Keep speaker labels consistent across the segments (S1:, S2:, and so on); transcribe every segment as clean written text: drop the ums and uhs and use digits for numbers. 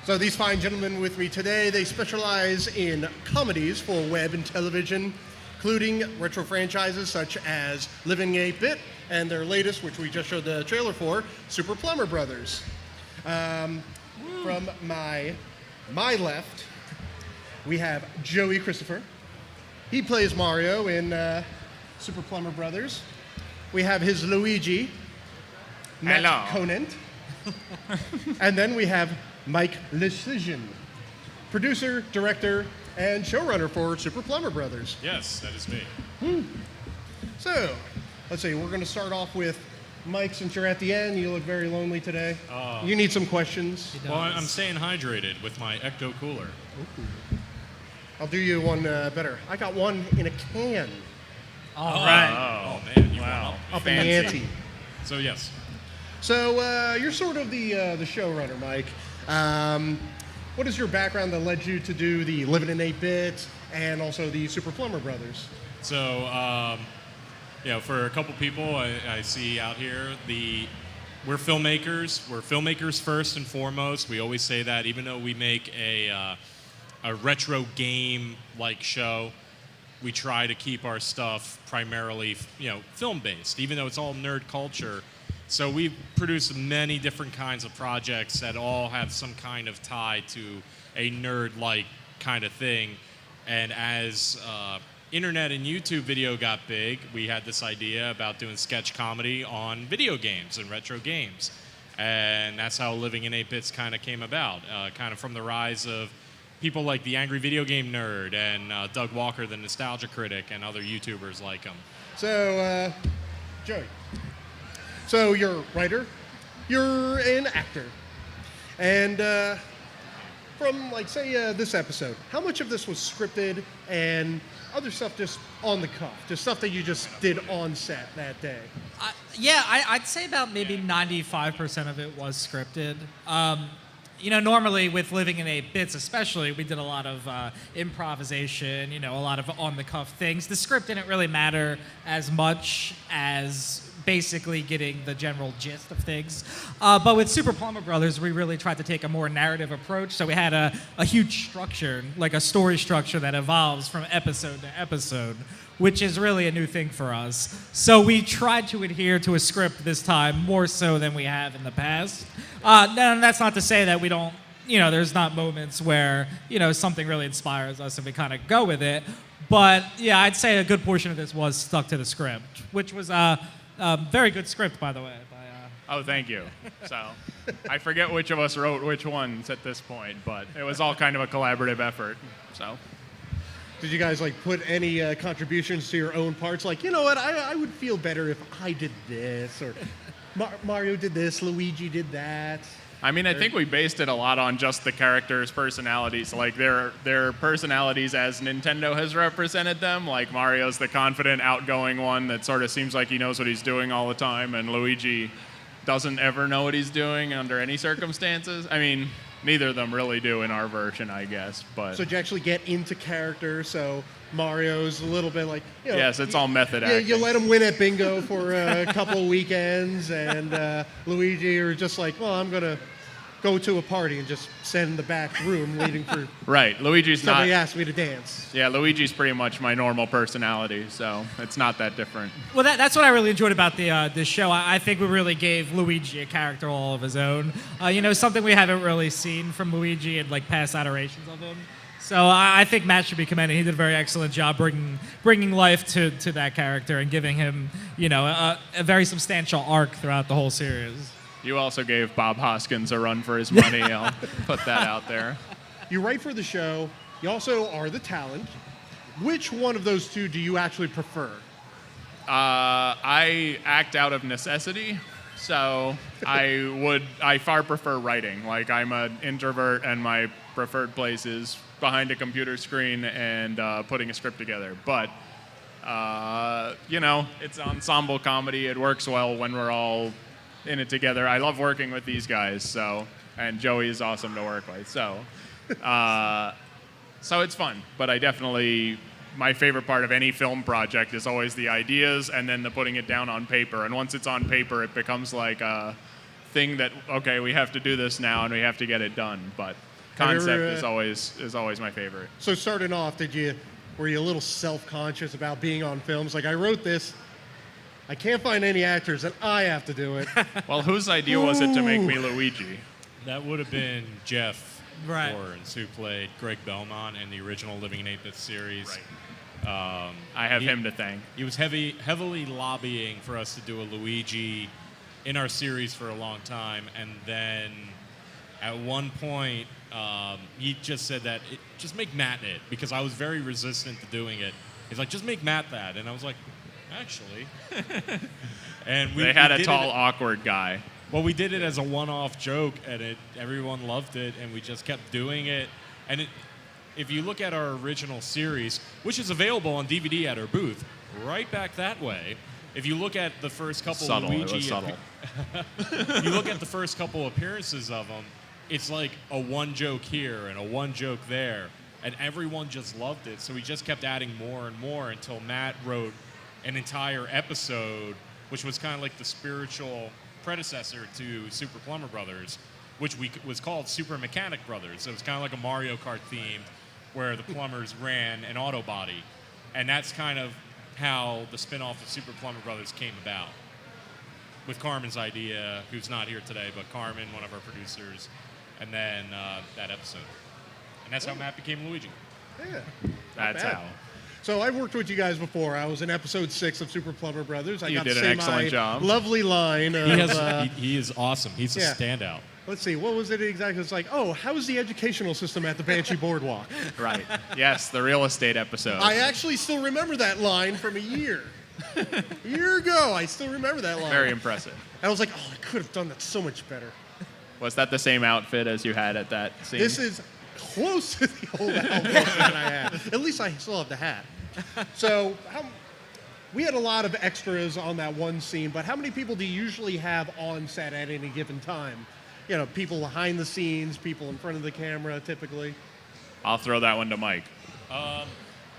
S1: So these fine gentlemen with me today, they specialize in comedies for web and television, including retro franchises such as Living 8-Bit and their latest, which we just showed the trailer for, Super Plumber Bros. From my left, we have Joey Christopher. He plays Mario in Super Plumber Brothers. We have his Luigi, Matt Conant. And then we have Mike Lecision, producer, director, and showrunner for Super Plumber Brothers.
S2: Yes, that is me.
S1: So, let's see, we're going to start off with Mike, since you're at the end. You look very lonely today. You need some questions.
S2: Well, I'm staying hydrated with my Ecto Cooler.
S1: Ooh. I'll do you one better. I got one in a can.
S3: All right.
S2: Oh, man. Wow.
S1: Up in the ante.
S2: So, yes.
S1: So, you're sort of the showrunner, Mike. What is your background that led you to do the Living in 8-Bit and also the Super Plumber Brothers?
S2: So, for a couple people I see out here, we're filmmakers. We're filmmakers first and foremost. We always say that, even though we make a retro game-like show, we try to keep our stuff primarily, film-based, even though it's all nerd culture. So we've produced many different kinds of projects that all have some kind of tie to a nerd-like kind of thing. And as internet and YouTube video got big, we had this idea about doing sketch comedy on video games and retro games. And that's how Living in 8-Bits kind of came about, kind of from the rise of people like the Angry Video Game Nerd and Doug Walker, the Nostalgia Critic, and other YouTubers like him.
S1: So, Joey. So you're a writer, you're an actor, and from, say, this episode, how much of this was scripted and other stuff just on the cuff, just stuff that you just did on set that day?
S3: I'd say about maybe 95% of it was scripted. Normally with Living in 8-Bits especially, we did a lot of improvisation, a lot of on-the-cuff things. The script didn't really matter as much as basically getting the general gist of things. But with Super Plumber Brothers, we really tried to take a more narrative approach. So we had a huge structure, like a story structure that evolves from episode to episode, which is really a new thing for us. So we tried to adhere to a script this time more so than we have in the past. That's not to say that we don't, there's not moments where, something really inspires us and we kind of go with it. But yeah, I'd say a good portion of this was stuck to the script, which was very good script, by the way.
S4: Oh, thank you. So I forget which of us wrote which ones at this point, but it was all kind of a collaborative effort. So,
S1: did you guys put any contributions to your own parts? You know what? I would feel better if I did this, or Mario did this, Luigi did that.
S4: I mean, I think we based it a lot on just the characters' personalities, their personalities as Nintendo has represented them. Like Mario's the confident, outgoing one that sort of seems like he knows what he's doing all the time, and Luigi doesn't ever know what he's doing under any circumstances. I mean, neither of them really do in our version, I guess. But
S1: so did you actually get into character? So Mario's a little bit
S4: yes, it's all method acting.
S1: You let him win at bingo for a couple of weekends, and Luigi are just well, I'm going to go to a party and just sit in the back room waiting for
S4: right. Luigi's
S1: somebody
S4: not.
S1: asked me to dance.
S4: Yeah, Luigi's pretty much my normal personality, so it's not that different.
S3: Well, that's what I really enjoyed about this show. I think we really gave Luigi a character all of his own. Something we haven't really seen from Luigi in past iterations of him. So I think Matt should be commended. He did a very excellent job bringing life to that character and giving him, a very substantial arc throughout the whole series.
S4: You also gave Bob Hoskins a run for his money. I'll put that out there.
S1: You write for the show. You also are the talent. Which one of those two do you actually prefer?
S4: I act out of necessity, so I far prefer writing. I'm an introvert, and my preferred place is behind a computer screen and putting a script together. But it's ensemble comedy. It works well when we're all in it together. I love working with these guys, and Joey is awesome to work with. So it's fun. But my favorite part of any film project is always the ideas and then the putting it down on paper. And once it's on paper, it becomes like a thing that, okay, we have to do this now and we have to get it done. But concept
S1: ever,
S4: is always my favorite.
S1: So starting off, were you a little self-conscious about being on films? Like, I wrote this, I can't find any actors, and I have to do it.
S4: Well, whose idea was it to make me Luigi?
S2: That would have been Jeff
S3: Right.
S2: Lawrence, who played Greg Belmont in the original Living in 8-Bit series.
S4: Right. I have him to thank.
S2: He was heavily lobbying for us to do a Luigi in our series for a long time, and then at one point he just said that just make Matt it, because I was very resistant to doing it. He's like, just make Matt that, and I was like, actually. And
S4: They had
S2: we
S4: a
S2: did
S4: tall,
S2: it,
S4: awkward guy.
S2: well, we did it as a one-off joke, and everyone loved it, and we just kept doing it. And if you look at our original series, which is available on DVD at our booth, right back that way, if you look at the first couple
S4: Subtle.
S2: Luigi,
S4: It was subtle.
S2: you look at the first couple appearances of them, it's like a one joke here and a one joke there, and everyone just loved it. So we just kept adding more and more until Matt wrote an entire episode, which was kind of like the spiritual predecessor to Super Plumber Brothers, which was called Super Mechanic Brothers. So it was kind of like a Mario Kart theme, where the plumbers ran an auto body, and that's kind of how the spin-off of Super Plumber Brothers came about, with Carmen's idea, who's not here today, but Carmen, one of our producers, and then that episode. And that's how Matt became Luigi.
S1: Yeah.
S4: That's
S1: bad.
S4: how.
S1: So I've worked with you guys before. I was in episode 6 of Super Plumber Brothers. I
S4: You
S1: got
S4: did
S1: to
S4: an
S1: say
S4: excellent
S1: my
S4: job.
S1: lovely line of,
S2: He is awesome. He's a
S1: yeah.
S2: standout.
S1: let's see, what was it exactly? It's like, oh, how's the educational system at the Banshee Boardwalk?
S4: Right. Yes, the real estate episode.
S1: I actually still remember that line from a year. A year ago, I still remember that line.
S4: Very impressive.
S1: I was like, oh, I could have done that so much better.
S4: Was that the same outfit as you had at that scene?
S1: This is close to the old outfit that I had. At least I still have the hat. So we had a lot of extras on that one scene, but how many people do you usually have on set at any given time? You know, people behind the scenes, people in front of the camera, typically.
S4: I'll throw that one to Mike.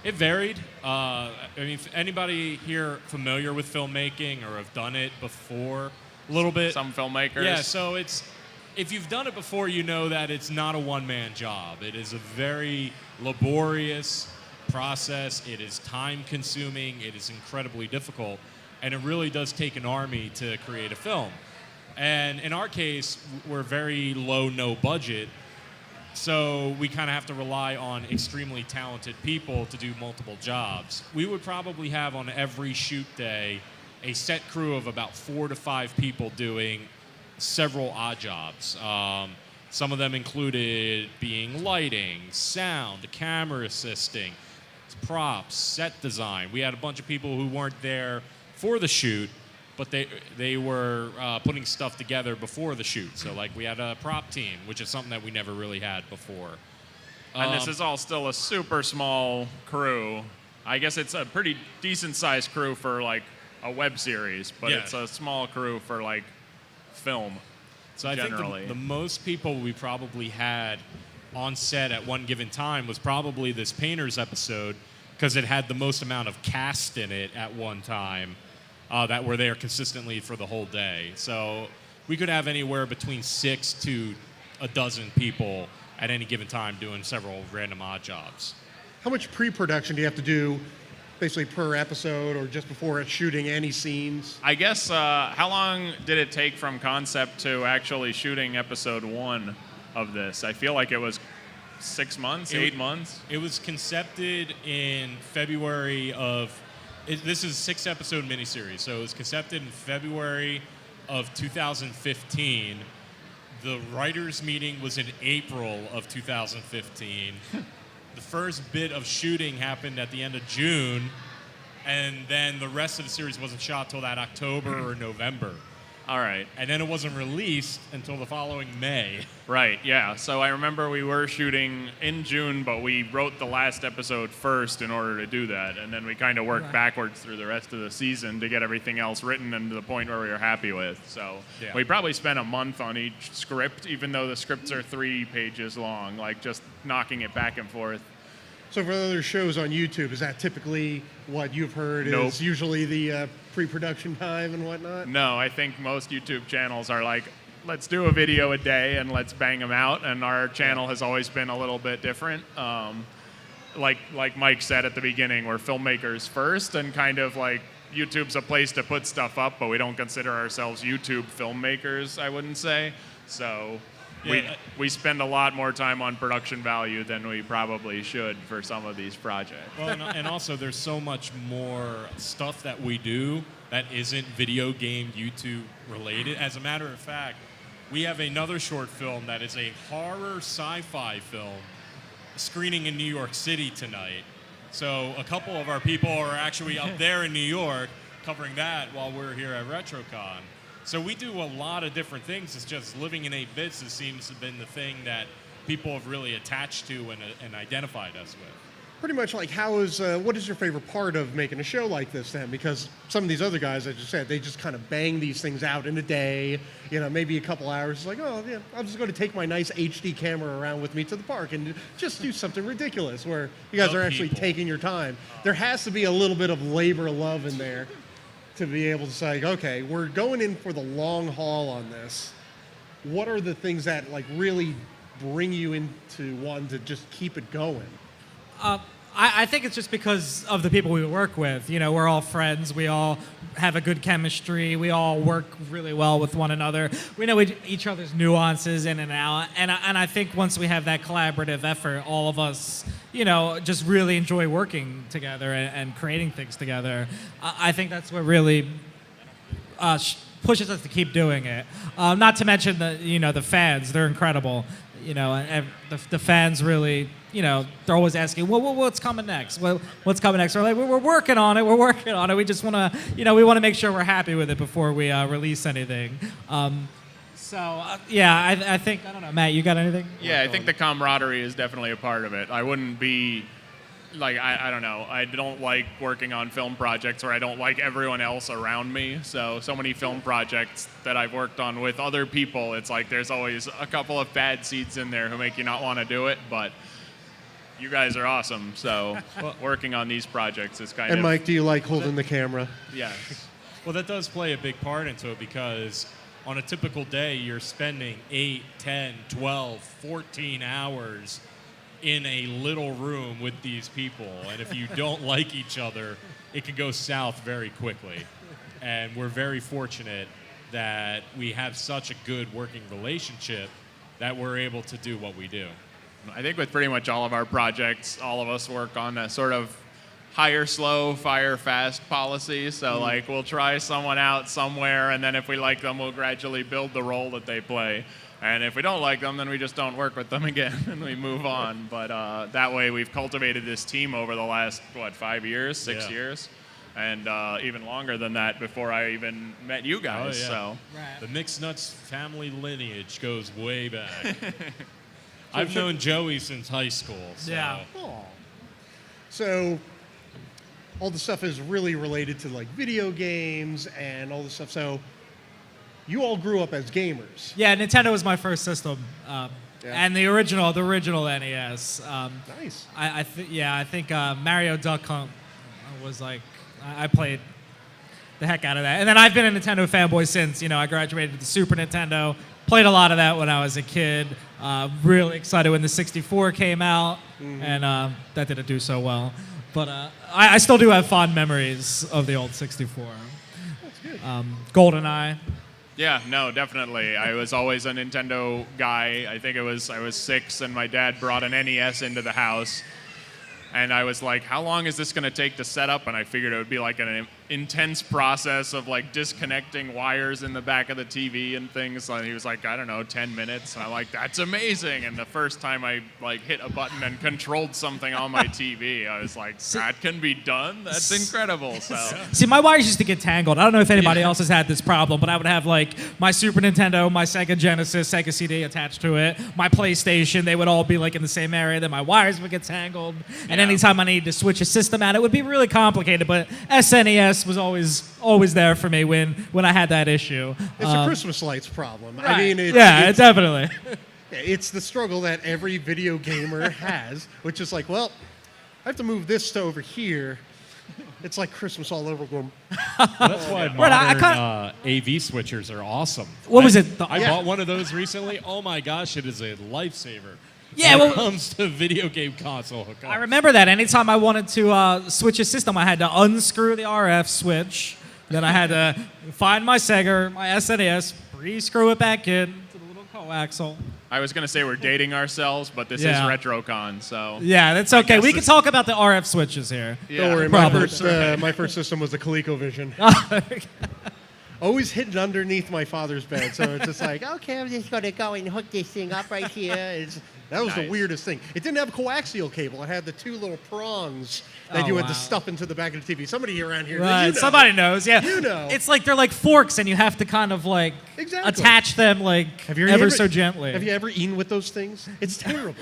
S2: It varied. I mean, if anybody here familiar with filmmaking or have done it before a little bit?
S4: Some filmmakers.
S2: Yeah, so if you've done it before, you know that it's not a one-man job. It is a very laborious process. It is time-consuming. It is incredibly difficult. And it really does take an army to create a film. And in our case, we're very low, no budget. So we kind of have to rely on extremely talented people to do multiple jobs. We would probably have on every shoot day a set crew of about 4 to 5 people doing several odd jobs. Some of them included being lighting, sound, camera assisting, props, set design. We had a bunch of people who weren't there for the shoot, but they were putting stuff together before the shoot. So like we had a prop team, which is something that we never really had before.
S4: And this is all still a super small crew. I guess it's a pretty decent sized crew for like a web series, but
S2: Yeah.
S4: it's a small crew for like film.
S2: So I
S4: generally.
S2: think the most people we probably had on set at one given time was probably this Painters episode, because it had the most amount of cast in it at one time that were there consistently for the whole day. So we could have anywhere between 6 to a dozen people at any given time doing several random odd jobs.
S1: How much pre-production do you have to do, basically per episode or just before shooting any scenes?
S4: I guess, how long did it take from concept to actually shooting episode 1 of this? I feel like it was 6 months, 8 months.
S2: It was concepted in February of... This is a 6-episode miniseries, so it was concepted in February of 2015. The writers' meeting was in April of 2015. The first bit of shooting happened at the end of June, and then the rest of the series wasn't shot till that October or November.
S4: All right.
S2: And then it wasn't released until the following May.
S4: Right, yeah. So I remember we were shooting in June, but we wrote the last episode first in order to do that. And then we kind of worked backwards through the rest of the season to get everything else written and to the point where we were happy with. So
S2: Yeah.
S4: we probably spent a month on each script, even though the scripts are 3 pages long, like just knocking it back and forth.
S1: So for other shows on YouTube, is that typically what you've heard
S4: Nope.
S1: is usually the pre-production time and whatnot?
S4: No, I think most YouTube channels are like let's do a video a day and let's bang them out. And our channel has always been a little bit different. Like Mike said at the beginning, we're filmmakers first, and kind of like YouTube's a place to put stuff up, but we don't consider ourselves YouTube filmmakers, I wouldn't say. So we spend a lot more time on production value than we probably should for some of these projects.
S2: Well, and also there's so much more stuff that we do that isn't video game YouTube related. As a matter of fact, we have another short film that is a horror sci-fi film screening in New York City tonight. So a couple of our people are actually up there in New York covering that while we're here at RetroCon. So we do a lot of different things. It's just living in 8 bits seems to have been the thing that people have really attached to and identified us with.
S1: Pretty much like what is your favorite part of making a show like this then? Because some of these other guys, as you said, they just kind of bang these things out in a day, maybe a couple hours. It's like, oh, yeah, I'm just going to take my nice HD camera around with me to the park and just do something ridiculous, where you guys are actually taking your time. There has to be a little bit of labor love in there to be able to say, okay, we're going in for the long haul on this. What are the things that like really bring you into wanting to just keep it going?
S3: I think it's just because of the people we work with. We're all friends. We all have a good chemistry. We all work really well with one another. We know each other's nuances in and out. And I think once we have that collaborative effort, all of us, just really enjoy working together and creating things together. I think that's what really pushes us to keep doing it. Not to mention the fans. They're incredible. And the fans really, they're always asking, well, what's coming next? What's coming next? We're like, we're working on it. We're working on it. We just want to, we want to make sure we're happy with it before we release anything. I think, I don't know, Matt, you got anything?
S4: Yeah, I think the camaraderie is definitely a part of it. I wouldn't be, I don't know. I don't like working on film projects where I don't like everyone else around me. So many film projects that I've worked on with other people, it's like there's always a couple of bad seeds in there who make you not want to do it, but you guys are awesome. So working on these projects is kind of...
S1: And Mike, do you like holding the camera?
S4: Yes.
S2: Well, that does play a big part into it, because on a typical day, you're spending 8, 10, 12, 14 hours in a little room with these people. And if you don't like each other, it can go south very quickly. And we're very fortunate that we have such a good working relationship that we're able to do what we do.
S4: I think with pretty much all of our projects, all of us work on a sort of hire slow, fire fast policy. So like we'll try someone out somewhere, and then if we like them, we'll gradually build the role that they play. And if we don't like them, then we just don't work with them again and we move on. But that way we've cultivated this team over the last, 5 years, 6 years? And even longer than that before I even met you guys. So
S3: Right.
S2: The Mixed Nuts family lineage goes way back. I've known Joey since high school. So.
S3: Yeah.
S1: Oh. So all the stuff is really related to like video games and all this stuff. So you all grew up as gamers.
S3: Yeah, Nintendo was my first system. And the original NES.
S1: Nice.
S3: I think Mario Duck Hunt was like, I played the heck out of that. And then I've been a Nintendo fanboy since. I graduated with the Super Nintendo. Played a lot of that when I was a kid. Really excited when the 64 came out, and that didn't do so well. But I still do have fond memories of the old 64.
S1: That's good.
S3: GoldenEye.
S4: yeah, no, definitely. I was always a Nintendo guy. I think I was 6, and my dad brought an NES into the house. And I was like, how long is this going to take to set up? And I figured it would be like an intense process of like disconnecting wires in the back of the TV and things. And he was like, I don't know, 10 minutes. And I'm like, that's amazing. And the first time I like hit a button and controlled something on my TV, I was like, that can be done? That's incredible. So
S3: See, my wires used to get tangled. I don't know if anybody else has had this problem, but I would have like my Super Nintendo, my Sega Genesis, Sega CD attached to it, my PlayStation. They would all be like in the same area. Then my wires would get tangled. And anytime I needed to switch a system out, it would be really complicated. But SNES was always there for me when I had that issue.
S1: It's a Christmas lights problem.
S3: Right.
S1: I mean,
S3: it's definitely.
S1: it's the struggle that every video gamer has, which is like, well, I have to move this to over here. It's like Christmas all over again.
S2: That's why
S3: Right, I
S2: modern AV switchers are awesome.
S3: What was it?
S2: I bought one of those recently. Oh my gosh, it is a lifesaver.
S3: Yeah,
S2: when
S3: well-
S2: it comes to video game console hookup.
S3: I remember that. Anytime I wanted to switch a system, I had to unscrew the RF switch. Then I had to find my Sega, my SNES, re-screw it back in to the little coaxial.
S4: I was gonna say we're dating ourselves, but this
S3: Yeah.
S4: is RetroCon, so
S3: Yeah, that's okay.
S4: guess
S3: We can
S4: this-
S3: talk about the RF switches here.
S1: Don't worry,
S3: Problem.
S1: my first system was the ColecoVision. Always hidden underneath my father's bed, so it's just like, okay, I'm just gonna go and hook this thing up right here. That was the
S4: Nice.
S1: weirdest thing. It didn't have a coaxial cable. It had the two little prongs that
S3: Oh,
S1: you had
S3: wow.
S1: to stuff into the back of the TV. Somebody around here,
S3: Right,
S1: you know.
S3: somebody knows. Yeah,
S1: You know.
S3: It's like they're like forks, and you have to kind of like
S1: Exactly.
S3: attach them like
S1: Have you
S3: ever so gently.
S1: Have you ever eaten with those things? It's terrible.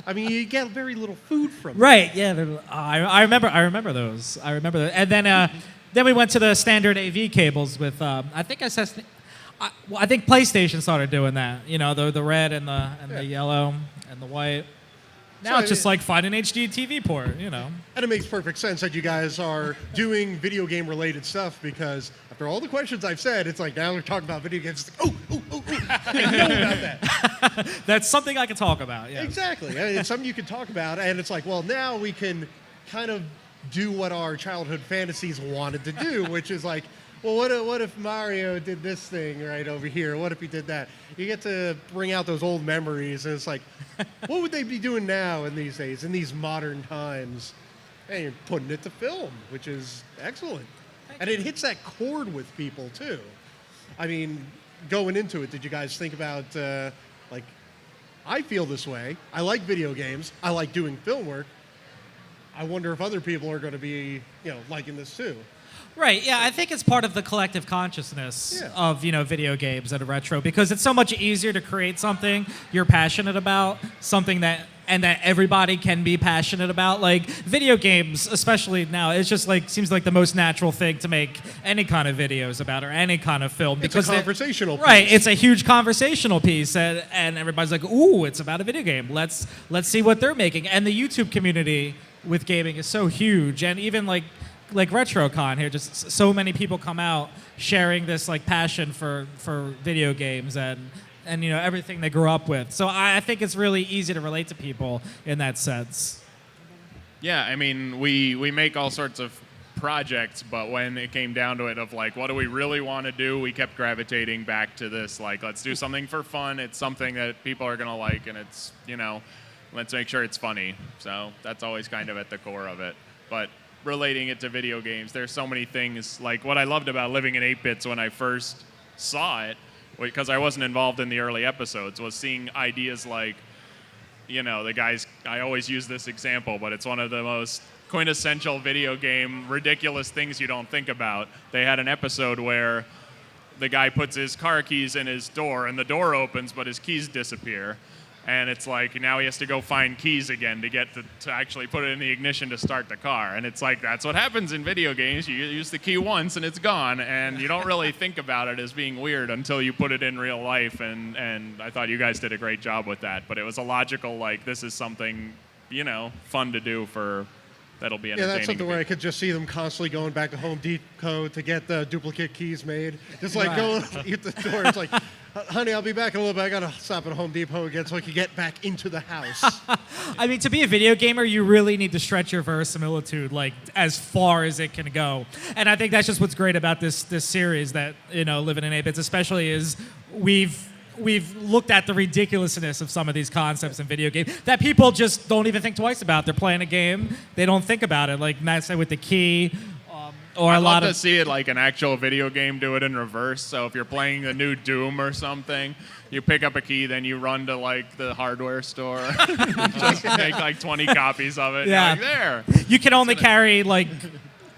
S1: I mean, you get very little food from them.
S3: Right? Yeah, I remember. I remember those. I remember those. And then we went to the standard AV cables with. I think I think PlayStation started doing that. You know, the red and the yellow and the white. Now
S1: So,
S3: it's just like find an HD TV port. You know.
S1: And it makes perfect sense that you guys are doing video game related stuff because after all the questions I've said, it's like now we're talking about video games. It's like, oh, I know about that.
S3: That's something I can talk about. Yeah.
S1: Exactly. I mean, it's something you can talk about, and it's like, well, now we can kind of do what our childhood fantasies wanted to do, which is like, well, what if Mario did this thing right over here? What if he did that? You get to bring out those old memories, and it's like, what would they be doing now in these days, in these modern times? And you're putting it to film, which is excellent. And it hits that chord with people, too. I mean, going into it, did you guys think about, like, I feel this way. I like video games. I like doing film work. I wonder if other people are going to be, liking this, too.
S3: Right. Yeah, I think it's part of the collective consciousness
S1: Yeah.
S3: of video games at a retro because it's so much easier to create something you're passionate about, something that everybody can be passionate about. Like video games, especially now, it's just like seems like the most natural thing to make any kind of videos about or any kind of film
S1: It's
S3: because
S1: a conversational piece.
S3: Right. It's a huge conversational piece, and everybody's like, "Ooh, it's about a video game. Let's see what they're making." And the YouTube community with gaming is so huge, and even like RetroCon here, just so many people come out sharing this like passion for video games and everything they grew up with. So I think it's really easy to relate to people in that sense.
S4: yeah. I mean, we make all sorts of projects, but when it came down to it, of like, what do we really want to do? We kept gravitating back to this, like, let's do something for fun. It's something that people are gonna like, and it's let's make sure it's funny. So that's always kind of at the core of it. But relating it to video games, there's so many things. Like what I loved about living in 8-bits when I first saw it, because I wasn't involved in the early episodes, was seeing ideas like, the guys, I always use this example, but it's one of the most quintessential video game ridiculous things you don't think about. They had an episode where the guy puts his car keys in his door and the door opens, but his keys disappear. And it's like now he has to go find keys again to get to actually put it in the ignition to start the car. And it's like that's what happens in video games. You use the key once and it's gone, and you don't really think about it as being weird until you put it in real life. And I thought you guys did a great job with that. But it was a logical, like, this is something fun to do for. That'll be entertaining.
S1: Yeah, that's something
S4: to
S1: where I
S4: people.
S1: could just see them constantly going back to Home Depot to get the duplicate keys made. Just like go at the door. It's like, honey, I'll be back in a little bit. I got to stop at Home Depot again so I can get back into the house.
S3: I mean, to be a video gamer, you really need to stretch your verisimilitude like as far as it can go. And I think that's just what's great about this series that living in 8-bits, especially is we've looked at the ridiculousness of some of these concepts in video games that people just don't even think twice about. They're playing a game, they don't think about it. Like Matt said with the key, or
S4: I'd
S3: a lot
S4: love to
S3: of.
S4: see it like an actual video game do it in reverse. So if you're playing the new Doom or something, you pick up a key, then you run to like the hardware store, just make like 20 copies of it.
S3: Yeah.
S4: And you're like, there.
S3: You can only carry like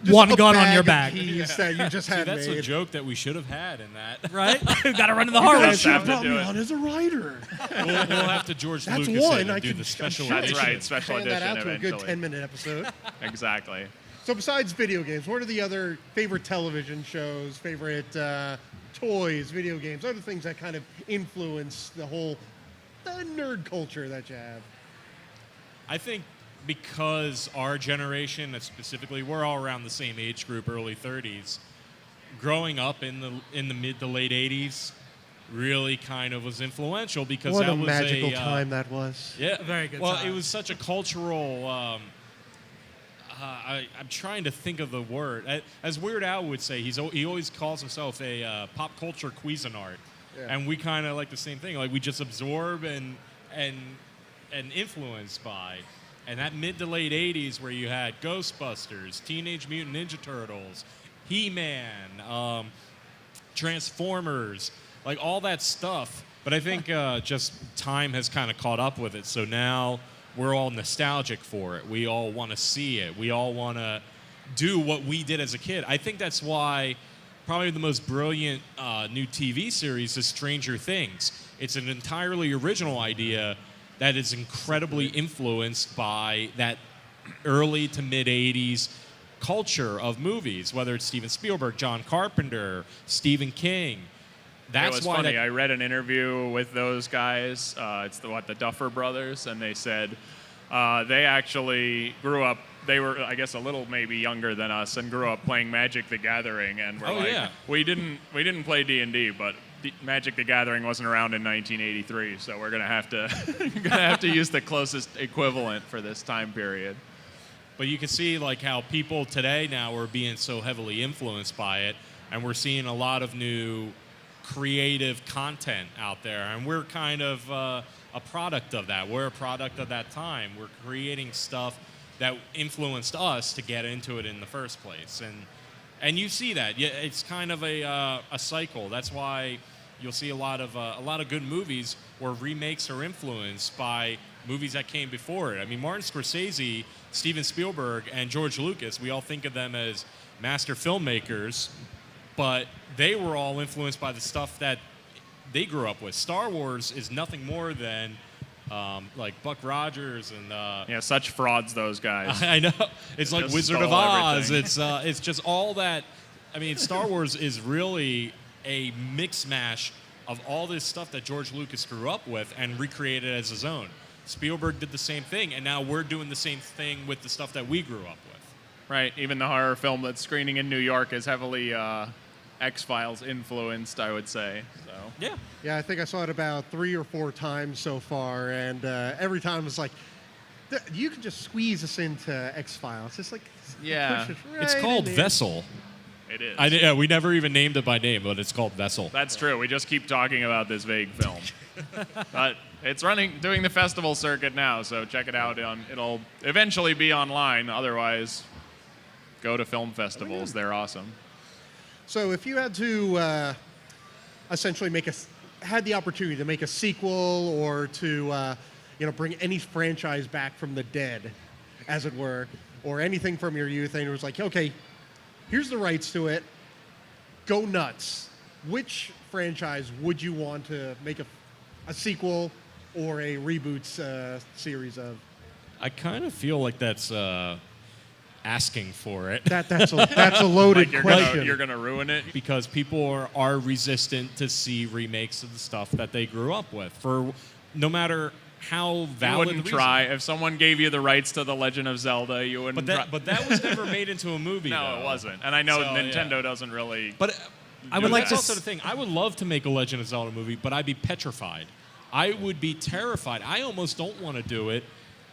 S1: Just
S3: one
S1: a
S3: gun on
S1: bag
S3: your
S1: of
S3: back,
S1: keys that you just had
S2: That's a
S1: made.
S2: joke that we should have had in that.
S3: right? Got to run to the
S1: You
S3: hardware.
S1: guys should have
S4: have to
S1: brought
S4: do
S1: me
S4: it.
S1: on as a writer.
S2: We'll have to George
S1: That's
S2: Lucas
S1: one.
S2: it
S1: I
S2: and do
S1: could-
S2: the special
S1: I'm
S4: That's
S2: edition.
S4: right, special
S1: Hand that
S4: edition
S1: out to a good
S4: eventually.
S1: 10-minute episode.
S4: Exactly.
S1: So besides video games, what are the other favorite television shows, favorite toys, video games, other things that kind of influence the whole nerd culture that you have?
S2: I think because our generation, specifically, we're all around the same age group, early 30s. Growing up in the mid to late 80s really kind of was influential because
S1: What
S2: that
S1: a
S2: was
S1: magical time that was.
S2: Yeah,
S3: Very good
S2: Well,
S3: time.
S2: it was such a cultural. I'm trying to think of the word. As Weird Al would say, he always calls himself a pop culture Cuisinart, and we kind of like the same thing. Like we just absorb and influenced by. And that mid to late 80s where you had Ghostbusters, Teenage Mutant Ninja Turtles, He-Man, Transformers, like all that stuff. But I think just time has kind of caught up with it. So now we're all nostalgic for it. We all want to see it. We all want to do what we did as a kid. I think that's why probably the most brilliant new TV series is Stranger Things. It's an entirely original idea that is incredibly influenced by that early to mid 80s culture of movies, whether it's Steven Spielberg, John Carpenter, Stephen King. That's
S4: it was
S2: why
S4: funny. I read an interview with those guys. It's the Duffer Brothers, and they said they actually grew up. They were, I guess, a little maybe younger than us, and grew up playing Magic: The Gathering. And we're we didn't play D&D, but Magic: The Gathering wasn't around in 1983, so we're gonna have to use the closest equivalent for this time period.
S2: But you can see like how people today now are being so heavily influenced by it, and we're seeing a lot of new creative content out there, and we're kind of a product of that. We're a product of that time. We're creating stuff that influenced us to get into it in the first place, and you see that. Yeah, it's kind of a cycle. That's why you'll see a lot of good movies where remakes are influenced by movies that came before it. I mean, Martin Scorsese, Steven Spielberg, and George Lucas, we all think of them as master filmmakers, but they were all influenced by the stuff that they grew up with. Star Wars is nothing more than like Buck Rogers and
S4: Such frauds, those guys.
S2: I know. It's like
S4: Just
S2: Wizard of
S4: stole
S2: Oz.
S4: everything.
S2: It's just all that. I mean, Star Wars is really a mix mash of all this stuff that George Lucas grew up with and recreated as his own. Spielberg did the same thing, and now we're doing the same thing with the stuff that we grew up with.
S4: Right. Even the horror film that's screening in New York is heavily X-Files influenced, I would say. So.
S1: Yeah, I think I saw it about 3 or 4 times so far, and every time it's like, you can just squeeze us into X-Files. Just like,
S4: Yeah.
S1: push it right
S2: It's called
S1: in there.
S2: Vessel.
S4: It is.
S2: We never even named it by name, but it's called Vessel.
S4: That's true. We just keep talking about this vague film. But it's doing the festival circuit now, so check it out. It'll eventually be online. Otherwise, go to film festivals. They're awesome.
S1: So if you had to essentially had the opportunity to make a sequel or to bring any franchise back from the dead, as it were, or anything from your youth, and it was like, okay, here's the rights to it, go nuts. Which franchise would you want to make a sequel or a reboot series of?
S2: I kind of feel like that's asking for it.
S1: That's a loaded
S4: Like
S1: question.
S4: you're gonna ruin it.
S2: Because people are resistant to see remakes of the stuff that they grew up with. For no matter how
S4: You
S2: valid
S4: wouldn't
S2: reason.
S4: try. If someone gave you the rights to The Legend of Zelda, you wouldn't try.
S2: But that was never made into a movie.
S4: No,
S2: though.
S4: it wasn't. And I know
S2: So,
S4: Nintendo doesn't really.
S2: But
S3: I would like
S2: that's
S3: to
S2: also the thing. I would love to make a Legend of Zelda movie, but I'd be petrified. I would be terrified. I almost don't want to do it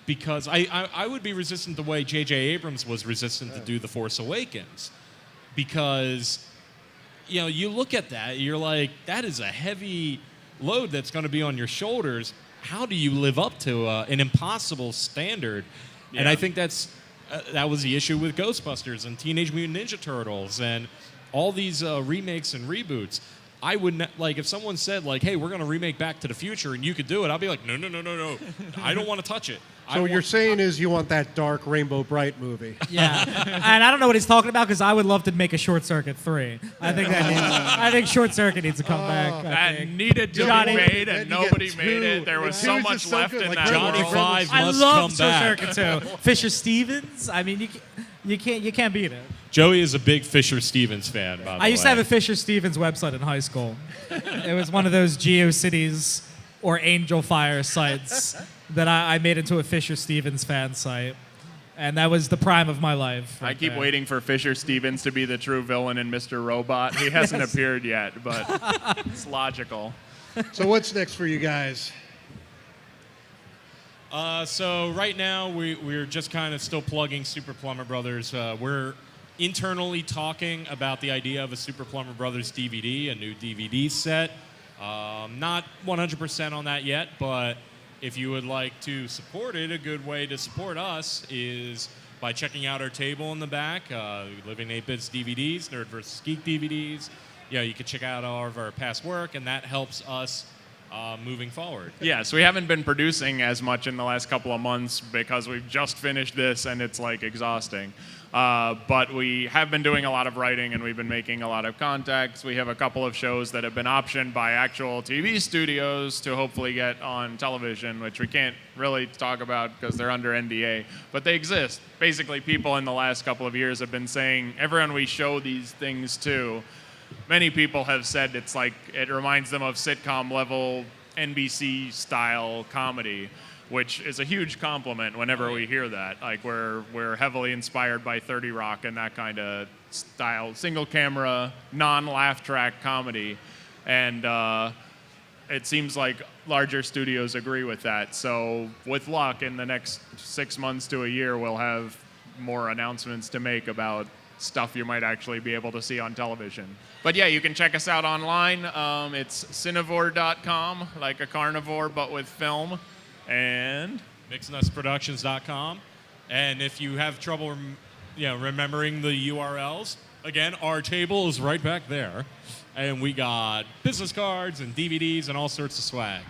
S2: because I would be resistant the way J.J. Abrams was resistant to do The Force Awakens. Because, you look at that, you're like, that is a heavy load that's going to be on your shoulders. How do you live up to an impossible standard?
S4: Yeah.
S2: And I think that was the issue with Ghostbusters and Teenage Mutant Ninja Turtles and all these remakes and reboots. I would like if someone said like, "Hey, we're going to remake Back to the Future," and you could do it. I'd be like, "No, I don't want to touch it."
S1: So what you're saying is you want that dark Rainbow Bright movie.
S3: Yeah, and I don't know what he's talking about because I would love to make a Short Circuit 3. I think Short Circuit needs to come back.
S4: That needed to
S3: Johnny-
S4: be made,
S1: Then
S4: and
S1: you get
S4: nobody
S1: 2.
S4: made it. There was
S1: And
S4: so
S1: 2's
S4: much
S1: just so
S4: left
S1: good,
S4: in
S1: like
S4: that
S1: Johnny
S2: Johnny
S4: world.
S2: Five
S3: I
S2: must
S3: love
S2: come
S3: Short
S2: back.
S3: Circuit 2. Fisher Stevens. I mean, you can't beat it.
S2: Joey is a big Fisher Stevens fan. By the way.
S3: I used to have a Fisher Stevens website in high school. It was one of those GeoCities or Angel Fire sites that I made into a Fisher Stevens fan site. And that was the prime of my life.
S4: I keep waiting for Fisher Stevens to be the true villain in Mr. Robot. He hasn't appeared yet, but it's logical.
S1: So what's next for you guys?
S2: So right now we're just kind of still plugging Super Plumber Brothers. We're internally talking about the idea of a Super Plumber Brothers DVD, a new DVD set. Not 100% on that yet, but if you would like to support it, a good way to support us is by checking out our table in the back, Living 8-Bits DVDs, Nerd vs. Geek DVDs. You can check out all of our past work, and that helps us moving forward.
S4: Yes, we haven't been producing as much in the last couple of months because we've just finished this and it's like exhausting. But we have been doing a lot of writing and we've been making a lot of contacts. We have a couple of shows that have been optioned by actual TV studios to hopefully get on television, which we can't really talk about because they're under NDA, but they exist. Basically, people in the last couple of years have been saying, everyone we show these things to, many people have said it's like, it reminds them of sitcom level NBC style comedy, which is a huge compliment whenever we hear that. Like we're heavily inspired by 30 Rock and that kind of style, single camera, non-laugh track comedy. And it seems like larger studios agree with that. So with luck, in the next 6 months to a year, we'll have more announcements to make about stuff you might actually be able to see on television. But yeah, you can check us out online. It's cinevore.com, like a carnivore, but with film. And
S2: MixNutsProductions.com. And if you have trouble remembering the URLs, again, our table is right back there. And we got business cards and DVDs and all sorts of swag.